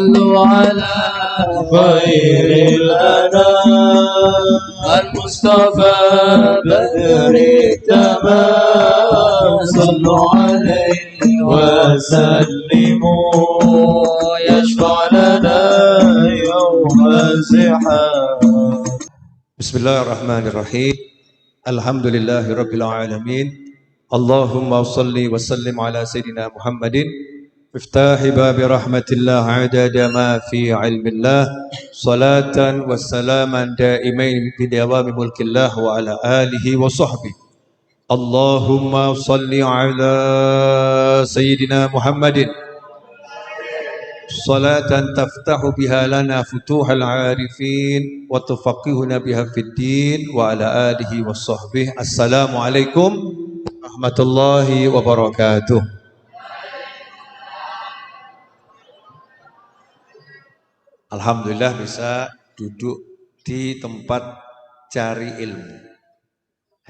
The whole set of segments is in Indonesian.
صلوا على خير الأنام المصطفى بدر التمام صلوا عليه وسلموا يشفع لنا يوم الزحام. بسم الله الرحمن الرحيم. الحمد لله رب العالمين. اللهم صل وسلم على سيدنا محمد مفتاح باب رحمة الله عدد ما في علم الله صلاة وسلاما دائمين بدوام ملك الله وعلى آله وصحبه. اللهم صل على سيدنا محمد صلاة تفتح بها لنا فتوح العارفين وتفقهنا بها في الدين وعلى آله وصحبه. السلام عليكم ورحمة الله وبركاته. Alhamdulillah bisa duduk di tempat cari ilmu.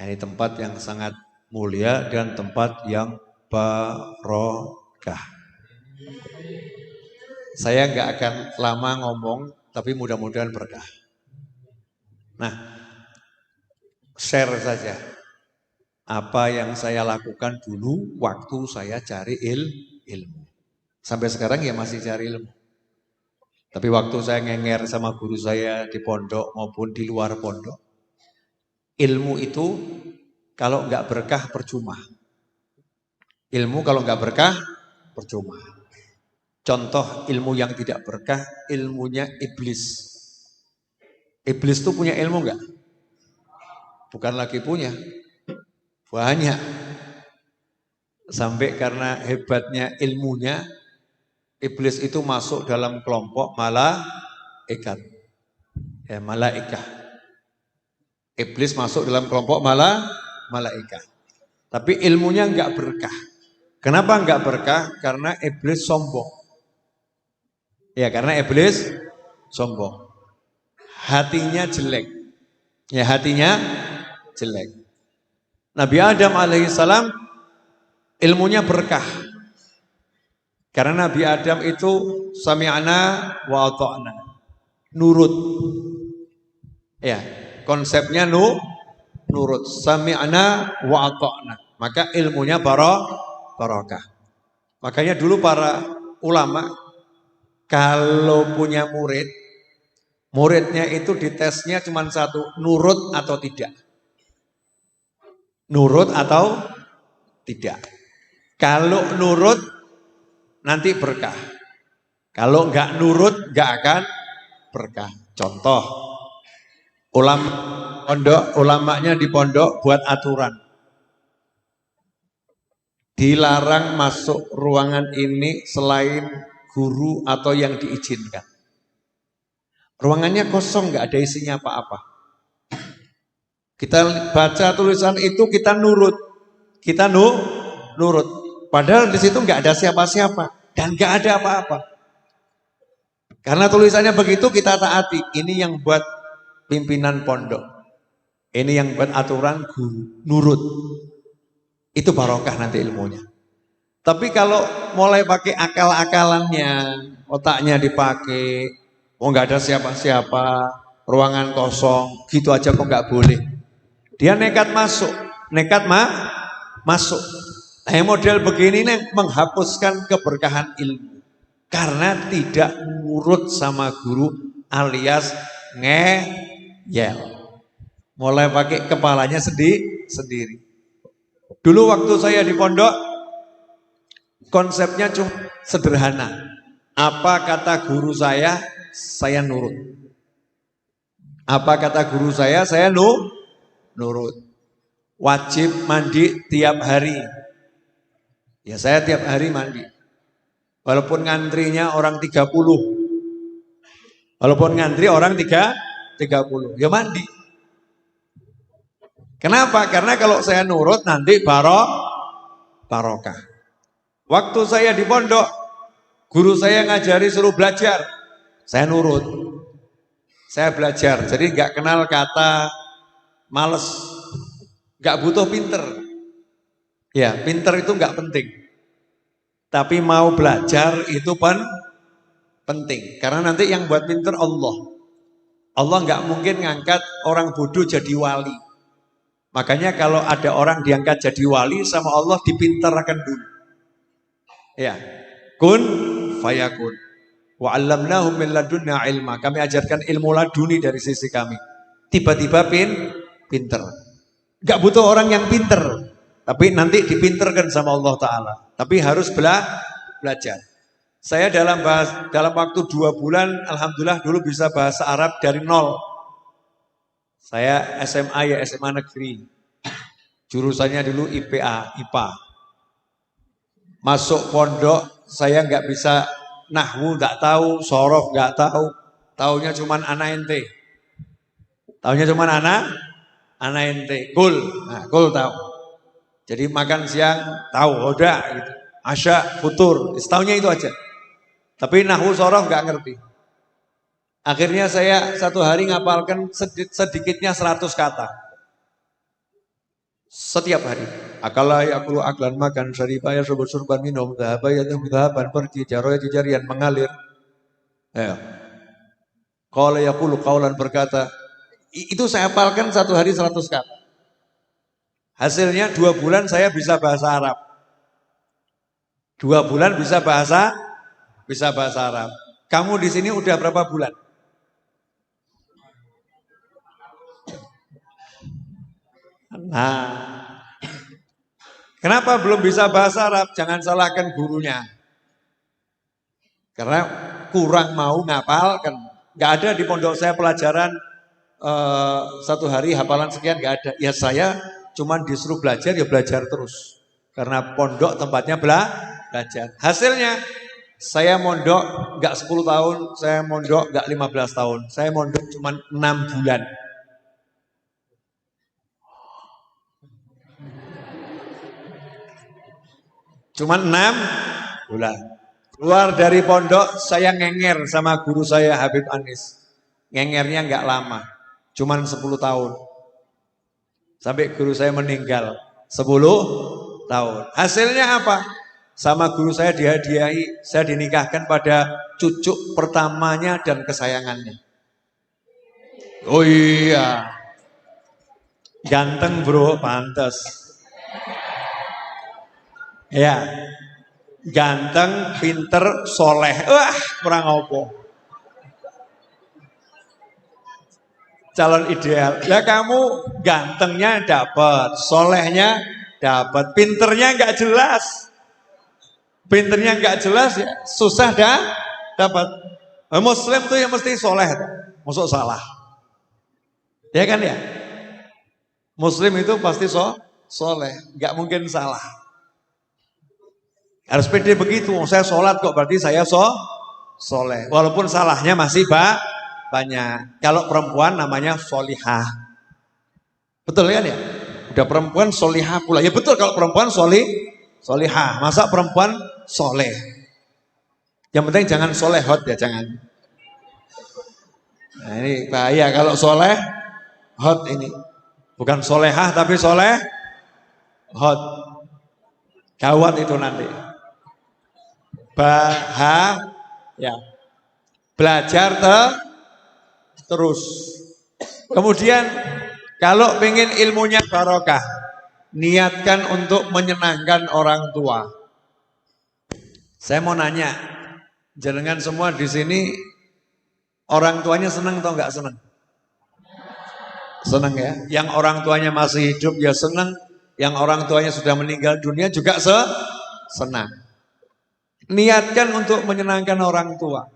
Ini tempat yang sangat mulia dan tempat yang barokah. Saya nggak akan lama ngomong, tapi mudah-mudahan berkah. Nah, share saja apa yang saya lakukan dulu waktu saya cari ilmu. Sampai sekarang ya masih cari ilmu. Tapi waktu saya ngenger sama guru saya di pondok maupun di luar pondok, ilmu itu kalau nggak berkah percuma. Ilmu kalau nggak berkah percuma. Contoh ilmu yang tidak berkah, ilmunya iblis. Iblis itu punya ilmu nggak? Bukan lagi punya, banyak. Sampai karena hebatnya ilmunya, iblis itu masuk dalam kelompok malaikat. Ya, malaikah. Iblis masuk dalam kelompok malaikat. Tapi ilmunya nggak berkah. Kenapa nggak berkah? Karena iblis sombong. Ya, karena iblis sombong. Hatinya jelek. Ya, hatinya jelek. Nabi Adam alaihissalam ilmunya berkah. Karena Nabi Adam itu sami'na wa ata'na. Nurut. Ya, konsepnya nurut. Sami'na wa ata'na. Maka ilmunya barokah. Makanya dulu para ulama kalau punya murid, muridnya itu ditesnya cuma satu, nurut atau tidak. Nurut atau tidak. Kalau nurut nanti berkah. Kalau enggak nurut enggak akan berkah. Contoh, ulamanya di pondok buat aturan. Dilarang masuk ruangan ini selain guru atau yang diizinkan. Ruangannya kosong, nggak ada isinya apa-apa. Kita baca tulisan itu, kita nurut. Kita nurut. Padahal di situ nggak ada siapa-siapa dan nggak ada apa-apa. Karena tulisannya begitu kita taati. Ini yang buat pimpinan pondok. Ini yang buat aturan guru, nurut. Itu barokah nanti ilmunya. Tapi kalau mulai pakai akal-akalannya, otaknya dipakai, oh nggak ada siapa-siapa, ruangan kosong, gitu aja kok nggak boleh. Dia nekat masuk, masuk. Nah, model begini nih menghapuskan keberkahan ilmu. Karena tidak nurut sama guru alias ngeyel. Mulai pakai kepalanya sendiri. Dulu waktu saya di pondok, konsepnya cuma sederhana. Apa kata guru saya nurut. Apa kata guru saya nurut. Wajib mandi tiap hari. Ya saya tiap hari mandi. Walaupun ngantrinya orang 30. Walaupun ngantri orang 30. Ya mandi. Kenapa? Karena kalau saya nurut nanti barokah. Waktu saya di pondok, guru saya ngajari suruh belajar. Saya nurut. Saya belajar. Jadi nggak kenal kata males. Nggak butuh pinter. Ya, pinter itu nggak penting. Tapi mau belajar itu Penting. Karena nanti yang buat pinter Allah. Allah nggak mungkin ngangkat orang bodoh jadi wali. Makanya kalau ada orang diangkat jadi wali sama Allah dipinterkan dulu. Ya. Kun fayakun. Wa 'allamnahum min ladunna ilma. Kami ajarkan ilmu laduni dari sisi kami. Tiba-tiba pinter. Gak butuh orang yang pinter, tapi nanti dipinterkan sama Allah Ta'ala. Tapi harus belajar. Saya dalam waktu 2 bulan, alhamdulillah dulu bisa bahasa Arab dari nol. Saya SMA ya SMA negeri. Jurusannya dulu IPA. Masuk pondok, saya nggak bisa nahwu, nggak tahu, sorof nggak tahu. Taunya cuman ana ente. Taunya cuman ana ente. Kul tahu. Jadi makan siang tahu, udah gitu. Asya, futur, setaunya itu aja. Tapi nahwu sorof nggak ngerti. Akhirnya saya satu hari ngapalkan sedikitnya 100 kata. Setiap hari. Akala yakulu aklan makan, syaribaya surban minum, dhahabaya dhahaban, pergi, jaroya jarian mengalir. Ya. Qala yakulu qaulan berkata. Itu saya hafalkan satu hari 100 kata. Hasilnya 2 bulan saya bisa bahasa Arab. 2 bulan bisa bahasa Arab. Kamu di sini udah berapa bulan? Nah, kenapa belum bisa bahasa Arab? Jangan salahkan gurunya. Karena kurang mau ngapalkan. Gak ada di pondok saya pelajaran 1 hari hafalan sekian, gak ada. Ya saya cuman disuruh belajar, ya belajar terus. Karena pondok tempatnya belajar. Hasilnya saya mondok gak 10 tahun, saya mondok gak 15 tahun. Saya mondok cuman 6 bulan. Cuman 6 bulan. Keluar dari pondok saya ngenger sama guru saya Habib Anis. Ngengernya gak lama. Cuman 10 tahun. Sampai guru saya meninggal 10 tahun. Hasilnya apa? Sama guru saya dihadiahi, saya dinikahkan pada cucu pertamanya dan kesayangannya. Oh iya. Ganteng bro, pantes. Ya. Ganteng, pinter, soleh. Wah, kurang apa. Calon ideal. Ya kamu gantengnya dapat, solehnya dapat, pinternya nggak jelas. Pinternya nggak jelas ya susah dapat. Muslim tuh yang mesti soleh, masuk salah. Ya kan ya? Muslim itu pasti soleh, nggak mungkin salah. Harus pede begitu. Saya sholat kok berarti saya soleh. Walaupun salahnya masih banyak. Kalau perempuan namanya solihah. Betul kan ya? Udah perempuan solihah pula. Ya betul kalau perempuan solihah. Masa perempuan soleh? Yang penting jangan solehot ya, jangan. Nah ini bahaya kalau soleh hot ini. Bukan solehah tapi soleh hot. Gawat itu nanti. Ya. Belajar terus. Kemudian kalau pengen ilmunya barokah, niatkan untuk menyenangkan orang tua. Saya mau nanya, jenengan semua di sini orang tuanya senang atau enggak senang? Senang ya. Yang orang tuanya masih hidup ya senang, yang orang tuanya sudah meninggal dunia juga senang. Niatkan untuk menyenangkan orang tua.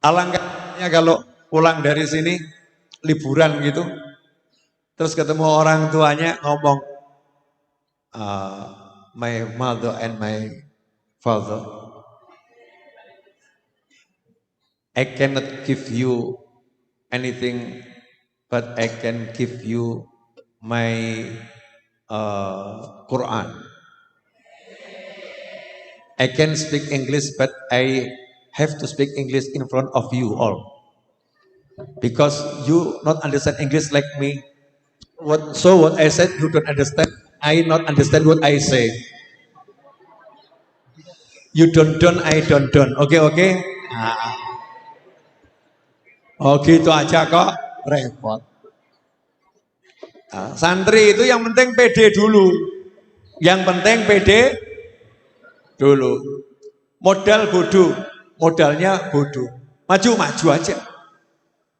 Alangkahnya kalau pulang dari sini liburan gitu, terus ketemu orang tuanya ngomong, my mother and my father, I cannot give you anything, but I can give you my Quran. I can speak English, but I have to speak English in front of you all. Because you not understand English like me. What I said you don't understand. I not understand what I say. You don't, I don't. Okay. Nah. Oh gitu aja kok repot. Nah, santri itu yang penting pede dulu. Yang penting pede dulu. Modal bodoh, modalnya bodoh. Maju aja.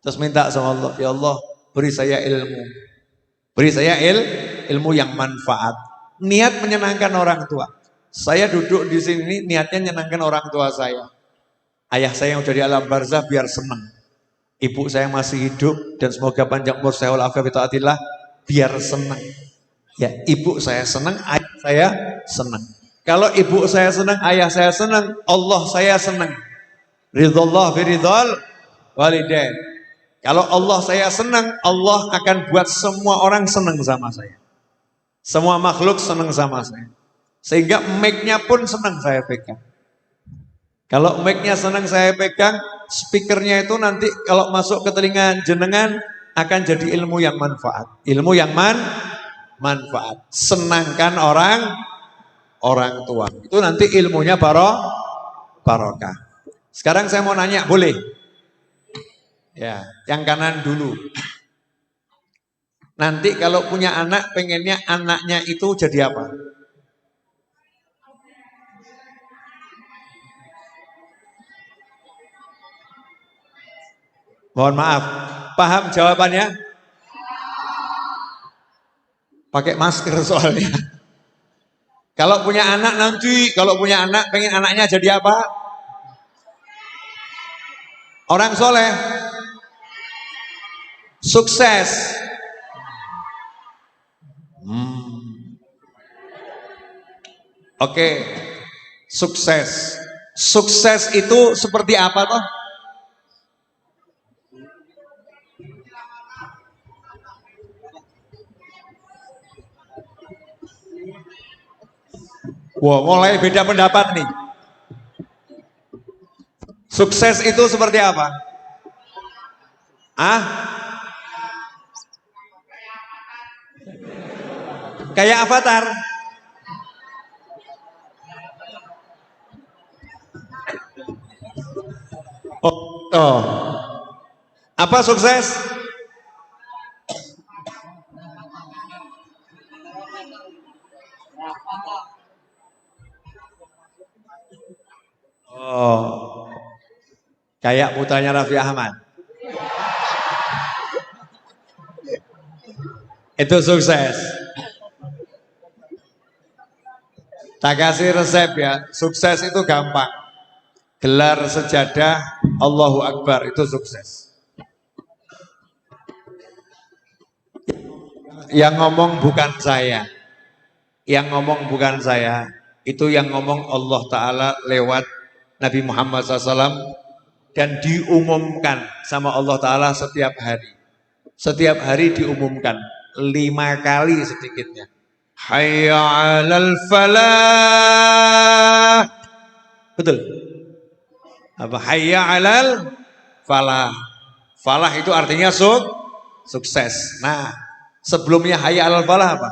Terus minta sama Allah, ya Allah beri saya ilmu. Beri saya ilmu yang manfaat. Niat menyenangkan orang tua. Saya duduk di sini niatnya menyenangkan orang tua saya. Ayah saya yang udah di alam barzah biar senang. Ibu saya masih hidup dan semoga panjang umur saya walafiatillah biar senang. Ya, ibu saya senang, ayah saya senang. Kalau ibu saya senang, ayah saya senang, Allah saya senang. Ridhallah biridhal walidain. Kalau Allah saya senang, Allah akan buat semua orang senang sama saya. Semua makhluk senang sama saya. Sehingga mic-nya pun senang saya pegang. Kalau mic-nya senang saya pegang, speakernya itu nanti kalau masuk ke telinga jenengan akan jadi ilmu yang manfaat. Ilmu yang manfaat. Senangkan orang tua. Itu nanti ilmunya barokah. Sekarang saya mau nanya, boleh? Ya, yang kanan dulu. Nanti kalau punya anak, pengennya anaknya itu jadi apa? Mohon maaf, paham jawabannya? Pakai masker soalnya. Kalau punya anak nanti, kalau punya anak, pengen anaknya jadi apa? Orang soleh. Sukses. Oke. Sukses. Sukses itu seperti apa toh? Wah, mulai beda pendapat nih. Sukses itu seperti apa? Kayak avatar. Oh. Apa sukses? Oh. Kayak putranya Raffi Ahmad. Itu sukses. Tak kasih resep ya. Sukses itu gampang. Gelar sejadah Allahu Akbar itu sukses. Yang ngomong bukan saya. Yang ngomong bukan saya. Itu yang ngomong Allah Ta'ala lewat Nabi Muhammad SAW. Dan diumumkan sama Allah Ta'ala setiap hari. Setiap hari diumumkan 5 kali sedikitnya. Hayya 'alal falah. Betul? Apa? Hayya 'alal falah. Falah itu artinya sukses. Nah, sebelumnya hayya 'alal falah apa?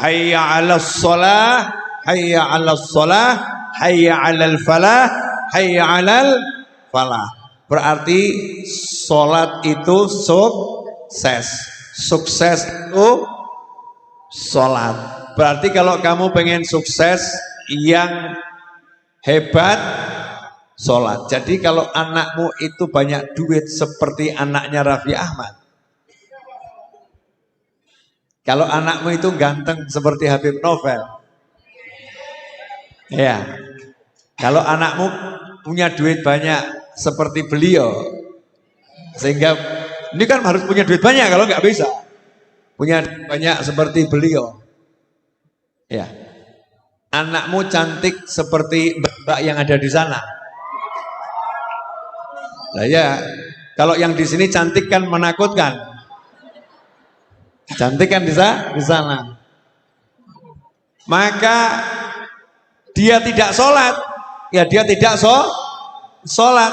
Hayya 'alas shalah, hayya 'alas shalah, hayya 'alal falah, hayya 'alal falah. Berarti sholat itu sukses. Sukses itu sholat. Berarti kalau kamu pengen sukses yang hebat, sholat. Jadi kalau anakmu itu banyak duit seperti anaknya Raffi Ahmad. Kalau anakmu itu ganteng seperti Habib Novel. Ya. Kalau anakmu punya duit banyak seperti beliau, sehingga ini kan harus punya duit banyak, kalau nggak bisa punya banyak seperti beliau. Ya, anakmu cantik seperti mbak yang ada di sana. Lah ya, kalau yang di sini cantik kan menakutkan, cantik kan di sana. Maka dia tidak sholat, ya dia tidak sholat,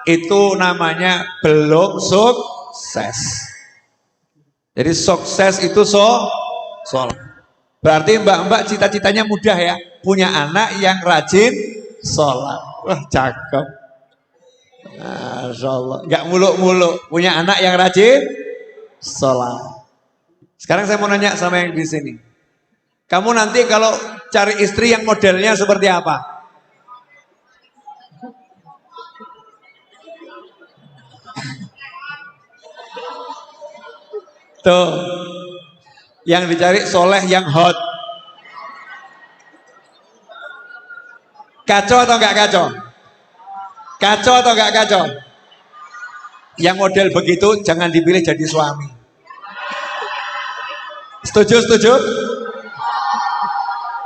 itu namanya belum sukses. Jadi sukses itu sholat. Berarti mbak-mbak cita-citanya mudah ya, punya anak yang rajin sholat. Wah, cakep. Masya Allah. Nggak muluk-muluk. Punya anak yang rajin sholat. Sekarang saya mau nanya sama yang di sini. Kamu nanti kalau cari istri yang modelnya seperti apa? Tuh. Yang dicari soleh yang hot. Kacau atau enggak kacau? Kacau atau enggak kacau? Yang model begitu jangan dipilih jadi suami. Setuju, setuju?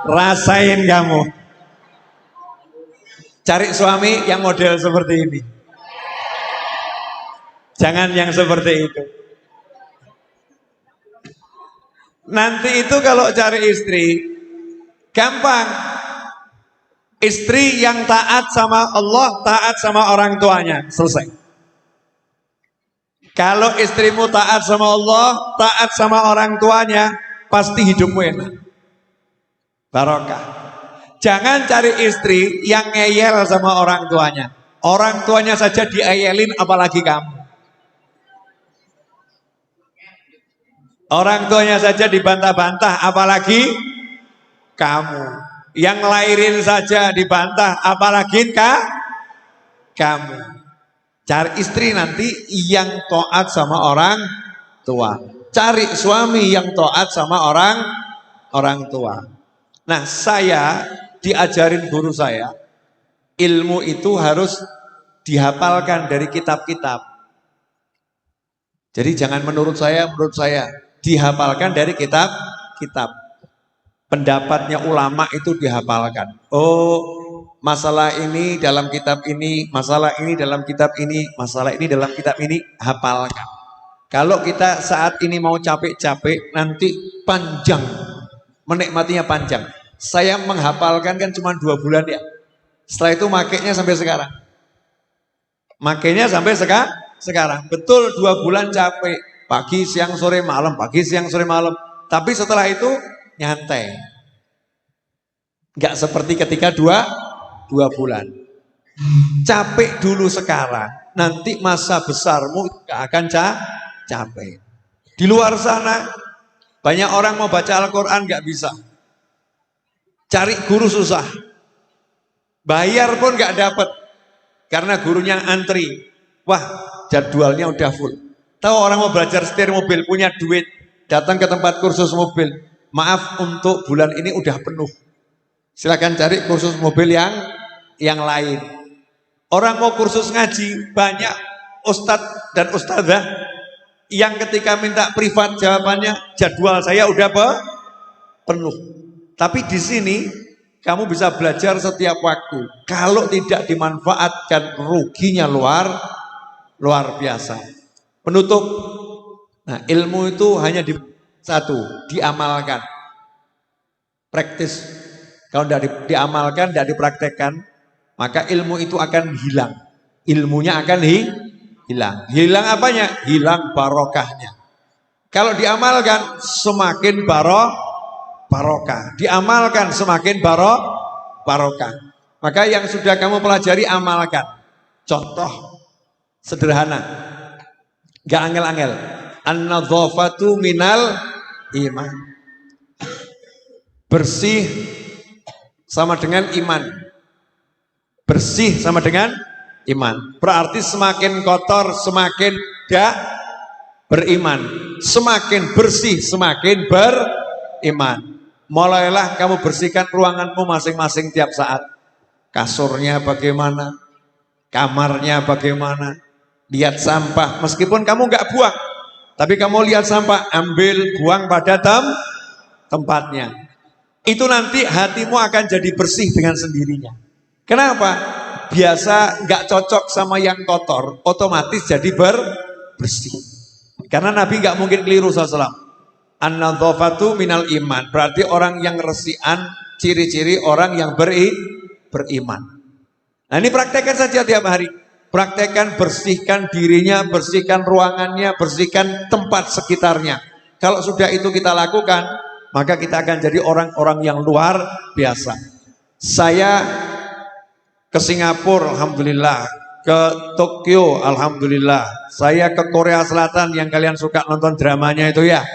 Rasain kamu. Cari suami yang model seperti ini. Jangan yang seperti itu. Nanti itu kalau cari istri, gampang. Istri yang taat sama Allah, taat sama orang tuanya, selesai. Kalau istrimu taat sama Allah, taat sama orang tuanya, pasti hidupmu enak. Barokah. Jangan cari istri yang ngeyel sama orang tuanya. Orang tuanya saja diayelin, apalagi kamu. Orang tuanya saja dibantah-bantah, apalagi kamu. Yang lahirin saja dibantah, apalagi kamu. Cari istri nanti yang taat sama orang tua. Cari suami yang taat sama orang tua. Nah, saya diajarin guru saya, ilmu itu harus dihafalkan dari kitab-kitab. Jadi jangan menurut saya, dihafalkan dari kitab-kitab. Pendapatnya ulama itu dihafalkan. Oh, masalah ini dalam kitab ini, masalah ini dalam kitab ini, masalah ini dalam kitab ini, hafalkan. Kalau kita saat ini mau capek-capek, nanti panjang, menikmatinya panjang. Saya menghafalkan kan cuma 2 bulan ya. Setelah itu makainya sampai sekarang. Makainya sampai sekarang. Betul 2 bulan capek. Pagi, siang, sore, malam. Pagi, siang, sore, malam. Tapi setelah itu nyantai. Nggak seperti ketika 2 bulan. Capek dulu sekarang. Nanti masa besarmu nggak akan capek. Di luar sana banyak orang mau baca Al-Quran nggak bisa. Cari guru susah. Bayar pun nggak dapat. Karena gurunya antri. Wah, jadwalnya udah full. Tahu orang mau belajar setir mobil, punya duit, datang ke tempat kursus mobil. Maaf, untuk bulan ini udah penuh. Silakan cari kursus mobil yang lain. Orang mau kursus ngaji, banyak ustadz dan ustadzah yang ketika minta privat jawabannya, jadwal saya udah penuh. Tapi di sini kamu bisa belajar setiap waktu. Kalau tidak dimanfaatkan, ruginya luar biasa. Penutup. Nah, ilmu itu hanya satu, diamalkan. Praktis. Kalau tidak diamalkan, tidak dipraktekkan, maka ilmu itu akan hilang. Ilmunya akan hilang. Hilang apanya? Hilang barokahnya. Kalau diamalkan, semakin barokah. Diamalkan, semakin barokah. Maka yang sudah kamu pelajari, amalkan. Contoh sederhana. Gak angel-angel. An-nadzafatu minal iman. Bersih sama dengan iman. Bersih sama dengan iman. Berarti semakin kotor, semakin tidak beriman. Semakin bersih, semakin beriman. Mulailah kamu bersihkan ruanganmu masing-masing tiap saat. Kasurnya bagaimana? Kamarnya bagaimana? Lihat sampah, meskipun kamu nggak buang, tapi kamu lihat sampah, ambil, buang pada tempatnya. Itu nanti hatimu akan jadi bersih dengan sendirinya. Kenapa? Biasa nggak cocok sama yang kotor, otomatis jadi bersih. Karena Nabi nggak mungkin keliru SAW. An-nadzafatu minal iman. Berarti orang yang resian, ciri-ciri orang yang beriman. Nah, ini praktekkan saja tiap hari. Praktekkan, bersihkan dirinya, bersihkan ruangannya, bersihkan tempat sekitarnya. Kalau sudah itu kita lakukan, maka kita akan jadi orang-orang yang luar biasa. Saya ke Singapura, alhamdulillah, ke Tokyo, alhamdulillah. Saya ke Korea Selatan yang kalian suka nonton dramanya itu ya.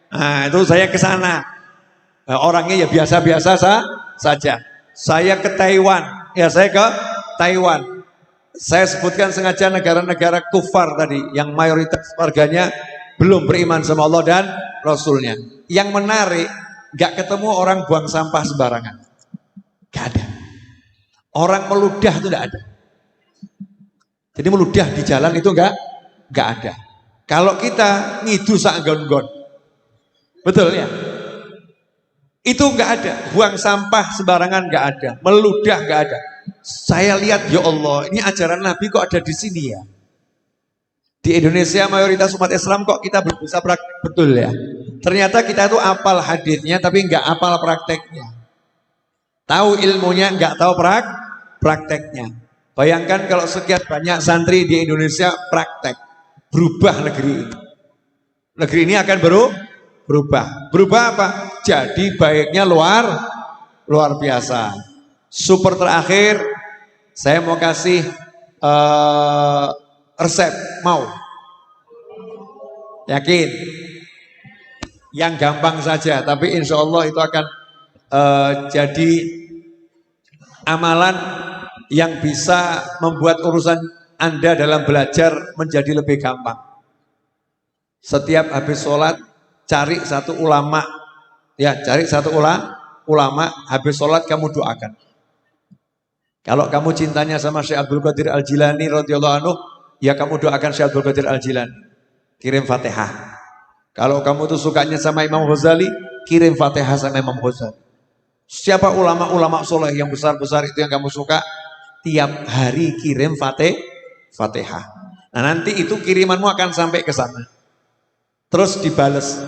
Nah, itu saya ke sana. Nah, orangnya ya biasa-biasa saja. Saya ke Taiwan, ya saya ke Taiwan. Saya sebutkan sengaja negara-negara kufar tadi, yang mayoritas warganya belum beriman sama Allah dan Rasulnya. Yang menarik, gak ketemu orang buang sampah sembarangan. Gak ada. Orang meludah itu gak ada. Jadi meludah di jalan itu gak ada. Kalau kita ngidu sak gon-gon, betul ya? Itu gak ada. Buang sampah sembarangan gak ada. Meludah gak ada. Saya lihat, ya Allah, ini ajaran Nabi kok ada di sini ya. Di Indonesia mayoritas umat Islam kok kita belum bisa praktek betul ya. Ternyata kita itu apal hadisnya tapi nggak apal prakteknya. Tahu ilmunya nggak tahu prakteknya. Bayangkan kalau sekian banyak santri di Indonesia praktek, berubah negeri ini. Negeri ini akan berubah. Berubah apa? Jadi baiknya luar biasa. Super terakhir, saya mau kasih resep, mau? Yakin? Yang gampang saja, tapi insya Allah itu akan jadi amalan yang bisa membuat urusan Anda dalam belajar menjadi lebih gampang. Setiap habis sholat, cari satu ulama, ya cari satu ulama, habis sholat kamu doakan. Kalau kamu cintanya sama Syekh Abdul Qadir Al-Jilani radhiyallahu anhu, ya kamu doakan Syekh Abdul Qadir Al-Jilani. Kirim Fatihah. Kalau kamu tuh sukanya sama Imam Ghazali, kirim Fatihah sama Imam Ghazali. Siapa ulama-ulama soleh yang besar-besar itu yang kamu suka, tiap hari kirim Fatihah. Nah nanti itu kirimanmu akan sampai ke sana. Terus dibales.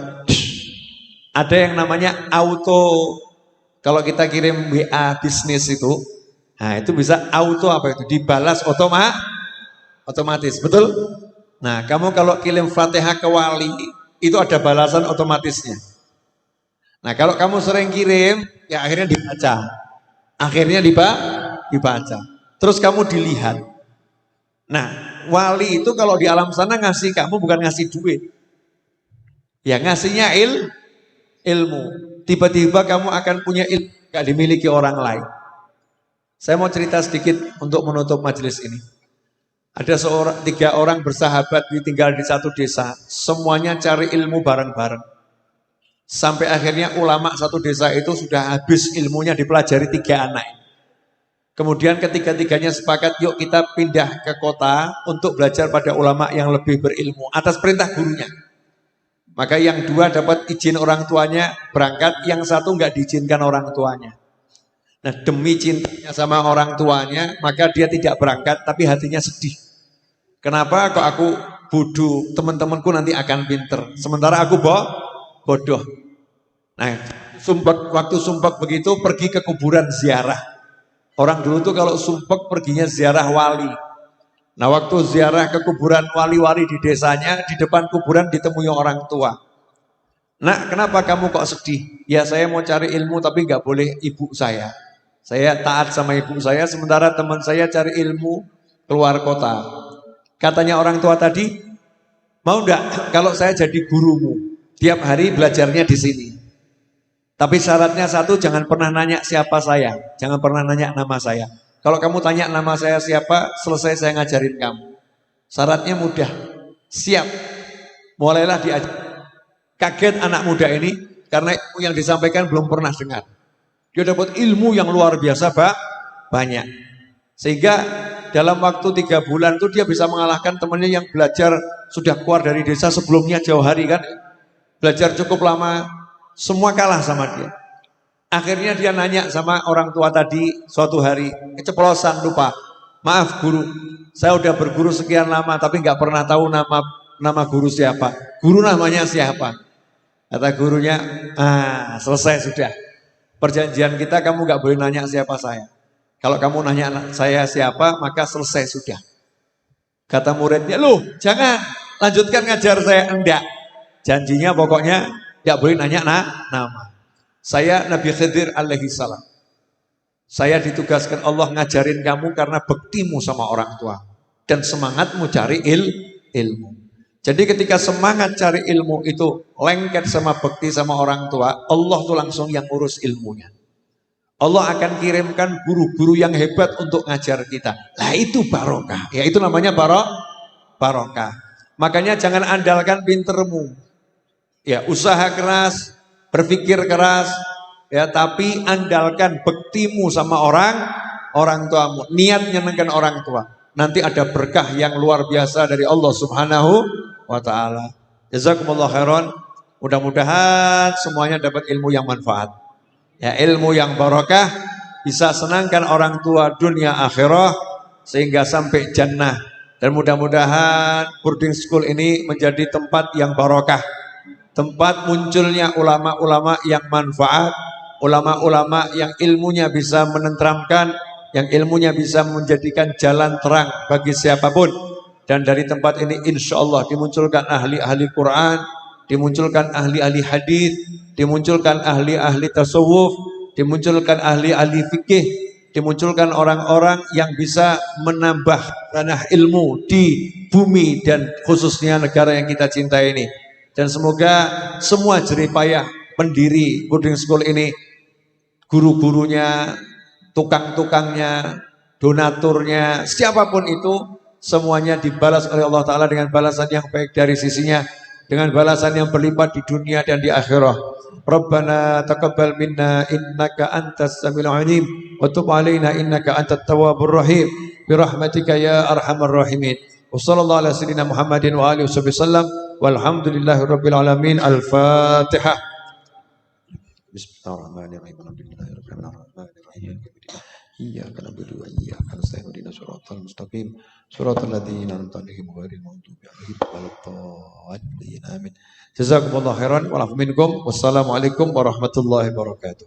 Ada yang namanya auto, kalau kita kirim WA bisnis itu, nah itu bisa auto apa itu? Dibalas otomatis, betul? Nah kamu kalau kirim Fatihah ke wali, itu ada balasan otomatisnya. Nah kalau kamu sering kirim, ya akhirnya dibaca. Akhirnya dibaca. Terus kamu dilihat. Nah wali itu kalau di alam sana ngasih kamu bukan ngasih duit. Ya ngasihnya ilmu. Tiba-tiba kamu akan punya ilmu gak dimiliki orang lain. Saya mau cerita sedikit untuk menutup majelis ini. Ada 3 orang bersahabat tinggal di satu desa. Semuanya cari ilmu bareng-bareng. Sampai akhirnya ulama satu desa itu sudah habis ilmunya dipelajari 3 anak. Kemudian ketiga-tiganya sepakat, yuk kita pindah ke kota untuk belajar pada ulama yang lebih berilmu atas perintah gurunya. Maka yang 2 dapat izin orang tuanya berangkat, yang 1 nggak diizinkan orang tuanya. Nah demi cintanya sama orang tuanya, maka dia tidak berangkat tapi hatinya sedih. Kenapa kok aku bodoh, teman-temanku nanti akan pinter, sementara aku bodoh. Nah waktu sumpek begitu pergi ke kuburan ziarah. Orang dulu tuh kalau sumpek perginya ziarah wali. Nah waktu ziarah ke kuburan wali-wali di desanya, di depan kuburan ditemui orang tua. Nak kenapa kamu kok sedih? Ya saya mau cari ilmu tapi nggak boleh ibu saya. Saya taat sama ibu saya, sementara teman saya cari ilmu keluar kota. Katanya orang tua tadi, mau enggak kalau saya jadi gurumu, tiap hari belajarnya di sini. Tapi syaratnya 1, jangan pernah nanya siapa saya, jangan pernah nanya nama saya. Kalau kamu tanya nama saya siapa, selesai saya ngajarin kamu. Syaratnya mudah, siap. Mulailah diajar. Kaget anak muda ini, karena yang disampaikan belum pernah dengar. Dia dapat ilmu yang luar biasa banyak. Sehingga dalam waktu 3 bulan itu dia bisa mengalahkan temannya yang belajar sudah keluar dari desa sebelumnya jauh hari kan. Belajar cukup lama, semua kalah sama dia. Akhirnya dia nanya sama orang tua tadi suatu hari, keceplosan lupa. Maaf guru, saya udah berguru sekian lama tapi nggak pernah tahu nama guru siapa. Guru namanya siapa? Kata gurunya, selesai sudah. Perjanjian kita kamu gak boleh nanya siapa saya. Kalau kamu nanya saya siapa, maka selesai sudah. Kata muridnya, loh jangan lanjutkan ngajar saya. Enggak. Janjinya pokoknya gak boleh nanya nama. Saya Nabi Khidir alaihi salam. Saya ditugaskan Allah ngajarin kamu karena bektimu sama orang tua. dan semangatmu cari ilmu. Jadi ketika semangat cari ilmu itu lengket sama bakti sama orang tua, Allah tuh langsung yang urus ilmunya. Allah akan kirimkan guru-guru yang hebat untuk ngajar kita. Lah itu barokah. Ya itu namanya barokah. Makanya jangan andalkan pintermu. Ya usaha keras, berpikir keras, ya tapi andalkan baktimu sama orang tuamu. Niat nyenengkan orang tua. Nanti ada berkah yang luar biasa dari Allah Subhanahu wa ta'ala. Jazakumullah khairan. Mudah-mudahan semuanya dapat ilmu yang manfaat. Ya, ilmu yang barokah, bisa senangkan orang tua dunia akhirah sehingga sampai jannah. Dan mudah-mudahan boarding school ini menjadi tempat yang barokah. Tempat munculnya ulama-ulama yang manfaat, ulama-ulama yang ilmunya bisa menenteramkan, yang ilmunya bisa menjadikan jalan terang bagi siapapun. Dan dari tempat ini insya Allah dimunculkan ahli-ahli Quran, dimunculkan ahli-ahli hadis, dimunculkan ahli-ahli tasawuf, dimunculkan ahli-ahli fikih, dimunculkan orang-orang yang bisa menambah tanah ilmu di bumi dan khususnya negara yang kita cintai ini. Dan semoga semua jerih payah pendiri boarding school ini, guru-gurunya, tukang-tukangnya, donaturnya, siapapun itu, semuanya dibalas oleh Allah Ta'ala dengan balasan yang baik dari sisinya, dengan balasan yang berlipat di dunia dan di akhirah. Rabbana taqabbal minna innaka antas samiul alim wa tub alaina innaka antat tawwabur rahim bi rahmatika ya arhamar rahimin. Wassallallahu ala sayyidina Muhammadin wa alihi wasallam walhamdulillahi rabbil alamin. Al-Fatihah. Bismillahirrahmanirrahim. Alhamdulillahirrahmanirrahim. Iyyaka na'budu wa iyyaka nasta'in ihdinas siratal mustaqim siratal ladzina an'amta 'alaihim ghairil maghdubi 'alaihim waladdallin. Amin. Jazakumullah khairan wa minkum. Wassalamualaikum warahmatullahi wabarakatuh.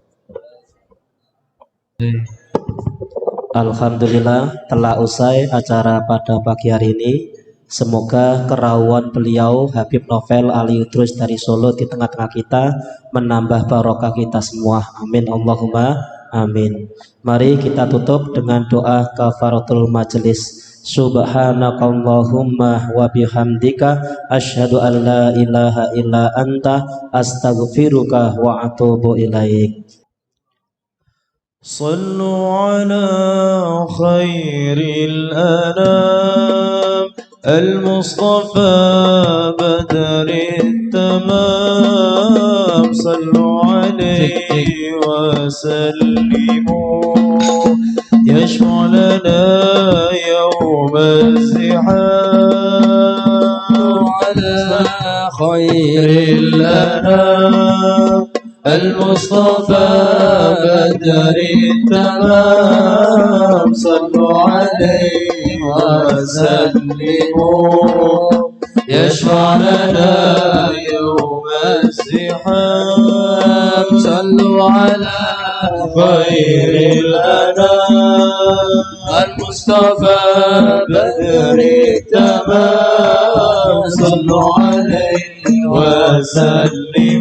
Alhamdulillah telah usai acara pada pagi hari ini. Semoga kerawan beliau Habib Novel Ali Idrus dari Solo di tengah-tengah kita menambah barokah kita semua. Amin Allahumma amin. Mari kita tutup dengan doa kafaratul majelis. Subhanakallahumma wa bihamdika asyhadu an la ilaha illa anta astaghfiruka wa atubu ilaik. صلوا على خير الأنام المصطفى بدر التمام صلوا عليه وسلموا يشفع لنا يوم الزحام على خير الأنام المصطفى بدر التمام صلوا عليه وسلموا يشفع لنا يوم الزحام صلوا على خير الأنام المصطفى بدر التمام صلوا عليه وسلموا